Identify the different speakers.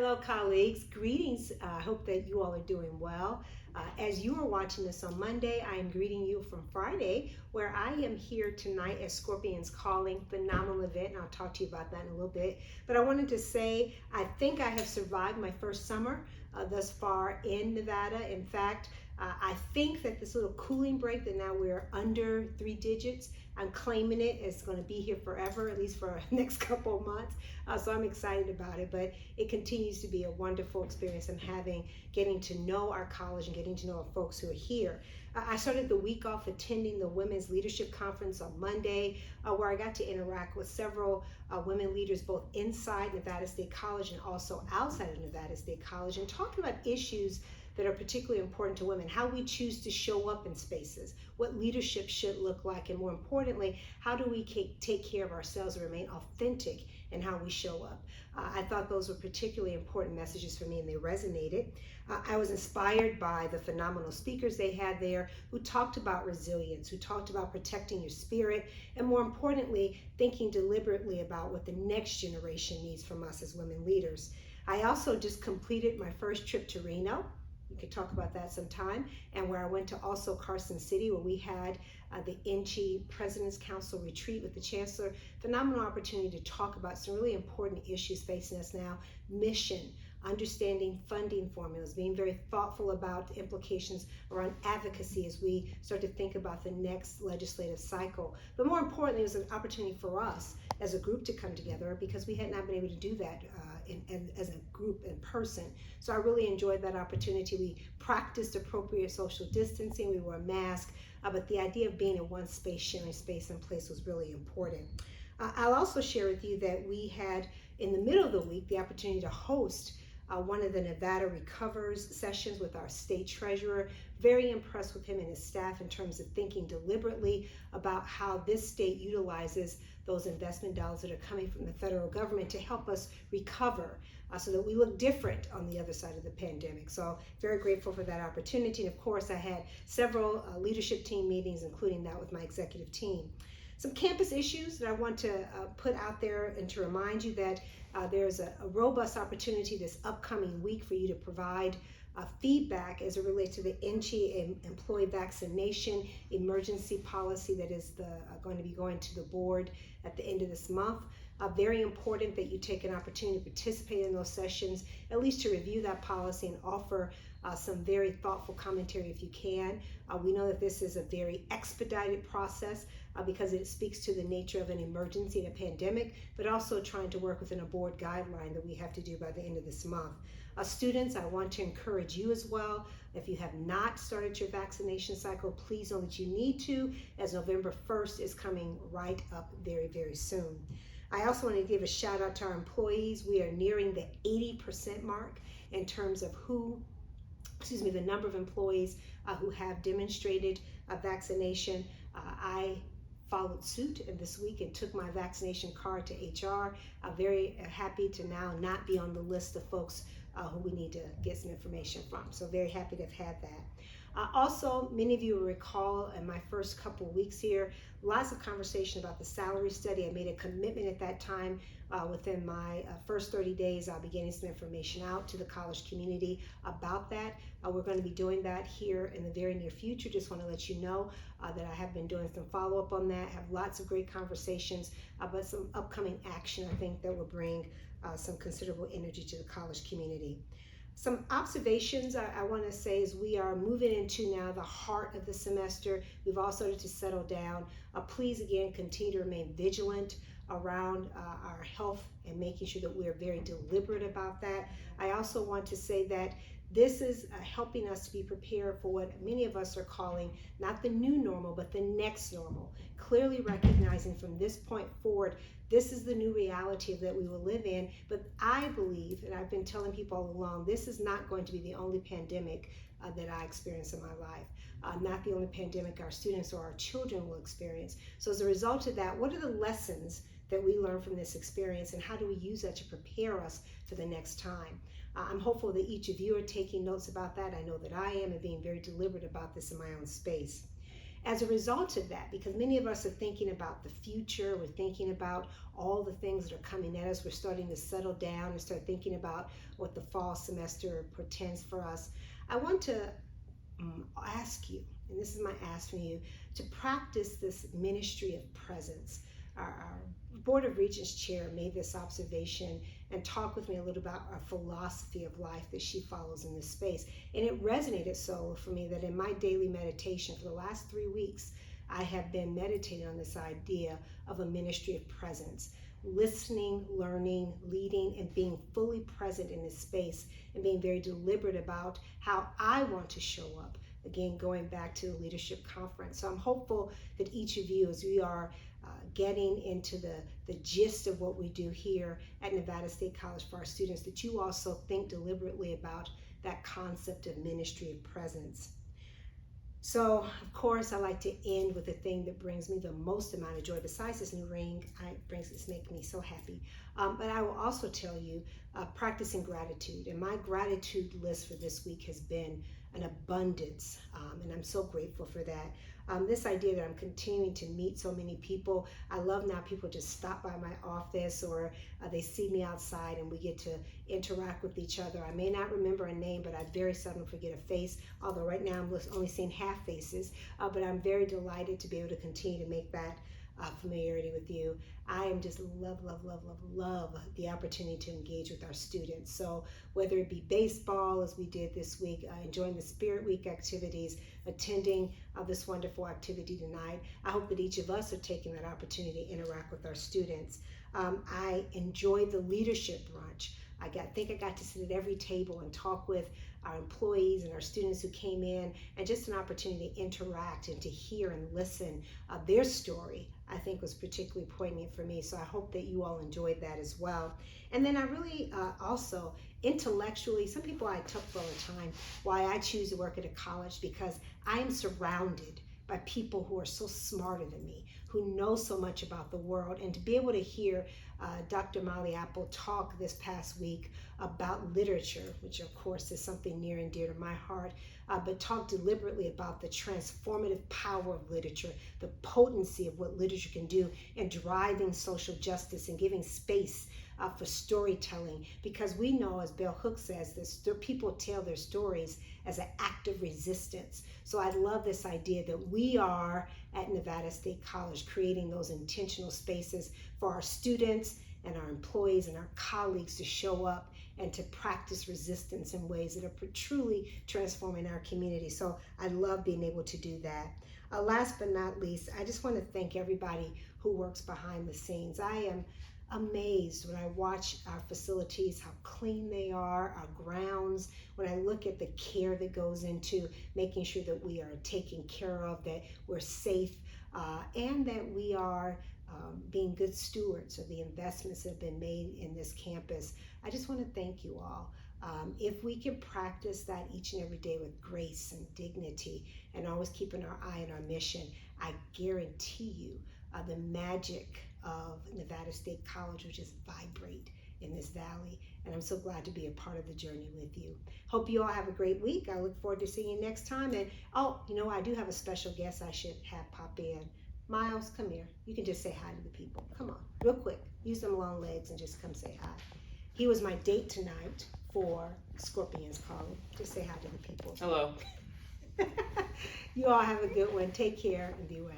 Speaker 1: Hello, colleagues. Greetings. I hope that you all are doing well. As you are watching this on Monday, I am greeting you from Friday, where I am here tonight at Scorpions Calling, phenomenal event, and I'll talk to you about that in a little bit. But I wanted to say, I think I have survived my first summer thus far in Nevada. In fact, I think that this little cooling break that now we're under 3 digits, I'm claiming it. It's going to be here forever, at least for the next couple of months. So I'm excited about it, but it continues to be a wonderful experience I'm having, getting to know our college and getting to know our folks who are here. I started the week off attending the Women's Leadership Conference on Monday, where I got to interact with several women leaders both inside Nevada State College and also outside of Nevada State College, and talking about issues that are particularly important to women, how we choose to show up in spaces, what leadership should look like, and more importantly, how do we take care of ourselves and remain authentic in how we show up. I thought those were particularly important messages for me, and they resonated. I was inspired by the phenomenal speakers they had there who talked about resilience, who talked about protecting your spirit, and more importantly, thinking deliberately about what the next generation needs from us as women leaders. I also just completed my first trip to Reno. We could talk about that sometime, and where I went to also Carson City, where we had the NCHI President's Council retreat with the Chancellor. Phenomenal opportunity to talk about some really important issues facing us now: mission, understanding funding formulas, being very thoughtful about the implications around advocacy as we start to think about the next legislative cycle. But more importantly, it was an opportunity for us as a group to come together, because we had not been able to do that as a group in person. So I really enjoyed that opportunity. We practiced appropriate social distancing, we wore a mask, but the idea of being in one space, sharing space and place, was really important. I'll also share with you that we had, in the middle of the week, the opportunity to host one of the Nevada Recovers sessions with our state treasurer. Very impressed with him and his staff in terms of thinking deliberately about how this state utilizes those investment dollars that are coming from the federal government to help us recover so that we look different on the other side of the pandemic. So very grateful for that opportunity. And of course, I had several leadership team meetings, including that with my executive team. Some campus issues that I want to put out there, and to remind you that there's a robust opportunity this upcoming week for you to provide feedback as it relates to the NCHI employee vaccination emergency policy that is going to be going to the board at the end of this month. Very important that you take an opportunity to participate in those sessions, at least to review that policy and offer some very thoughtful commentary if you can. We know that this is a very expedited process because it speaks to the nature of an emergency and a pandemic, but also trying to work within a board guideline that we have to do by the end of this month. Students, I want to encourage you as well. If you have not started your vaccination cycle, please know that you need to, as November 1st is coming right up very, very soon. I also want to give a shout out to our employees. We are nearing the 80% mark in terms of the number of employees who have demonstrated a vaccination. I followed suit this week and took my vaccination card to HR. I'm very happy to now not be on the list of folks who we need to get some information from. So very happy to have had that. Also, many of you will recall in my first couple of weeks here, lots of conversation about the salary study. I made a commitment at that time within my first 30 days, I'll be getting some information out to the college community about that. We're going to be doing that here in the very near future. Just want to let you know that I have been doing some follow-up on that, have lots of great conversations, but some upcoming action I think that will bring some considerable energy to the college community. Some observations I want to say is we are moving into now the heart of the semester. We've all started to settle down. Please, again, continue to remain vigilant around our health and making sure that we're very deliberate about that. I also want to say that this is helping us to be prepared for what many of us are calling not the new normal, but the next normal. Clearly recognizing from this point forward, this is the new reality that we will live in. But I believe, and I've been telling people all along, this is not going to be the only pandemic that I experience in my life. Not the only pandemic our students or our children will experience. So as a result of that, what are the lessons that we learn from this experience, and how do we use that to prepare us for the next time? I'm hopeful that each of you are taking notes about that. I know that I am, and being very deliberate about this in my own space. as a result of that, because many of us are thinking about the future, we're thinking about all the things that are coming at us, we're starting to settle down and start thinking about what the fall semester portends for us. I want to ask you, and this is my ask from you, to practice this ministry of presence. Our Board of Regents chair made this observation and talked with me a little about our philosophy of life that she follows in this space. And it resonated so for me that in my daily meditation for the last 3 weeks, I have been meditating on this idea of a ministry of presence, listening, learning, leading, and being fully present in this space, and being very deliberate about how I want to show up. Again, going back to the leadership conference. So I'm hopeful that each of you, as we are getting into the gist of what we do here at Nevada State College for our students, that you also think deliberately about that concept of ministry of presence. So, of course, I like to end with the thing that brings me the most amount of joy. Besides this new ring, it's making me so happy. But I will also tell you, practicing gratitude. And my gratitude list for this week has been an abundance, and I'm so grateful for that. This idea that I'm continuing to meet so many people. I love now people just stop by my office, or they see me outside and we get to interact with each other. I may not remember a name, but I very seldom forget a face, although right now I'm only seeing half faces, but I'm very delighted to be able to continue to make that familiarity with you. I am just love the opportunity to engage with our students. So whether it be baseball, as we did this week, enjoying the Spirit Week activities, attending this wonderful activity tonight, I hope that each of us are taking that opportunity to interact with our students. I enjoyed the leadership brunch. I think I got to sit at every table and talk with our employees and our students who came in, and just an opportunity to interact and to hear and listen. Their story, I think, was particularly poignant for me, so I hope that you all enjoyed that as well. And then I really also, intellectually, some people I tell all the time why I choose to work at a college, because I am surrounded by people who are so smarter than me, who know so much about the world. And to be able to hear Dr. Molly Apple talk this past week about literature, which of course is something near and dear to my heart, but talk deliberately about the transformative power of literature, the potency of what literature can do in driving social justice and giving space for storytelling, because we know, as Bell Hooks says, people tell their stories as an act of resistance. So I love this idea that we are at Nevada State College creating those intentional spaces for our students and our employees and our colleagues to show up and to practice resistance in ways that are truly transforming our community. So I love being able to do that. Last but not least, I just want to thank everybody who works behind the scenes. I am amazed when I watch our facilities, how clean they are, our grounds, when I look at the care that goes into making sure that we are taken care of, that we're safe, and that we are being good stewards of the investments that have been made in this campus. I just want to thank you all. If we can practice that each and every day with grace and dignity, and always keeping our eye on our mission, I guarantee you the magic of Nevada State College will just vibrate in this valley. And I'm so glad to be a part of the journey with you. Hope you all have a great week. I look forward to seeing you next time. And I do have a special guest I should have pop in. Miles, come here. You can just say hi to the people. Come on, real quick. Use them long legs and just come say hi. He was my date tonight for Scorpions Calling. Just say hi to the people.
Speaker 2: Hello.
Speaker 1: You all have a good one. Take care and be well.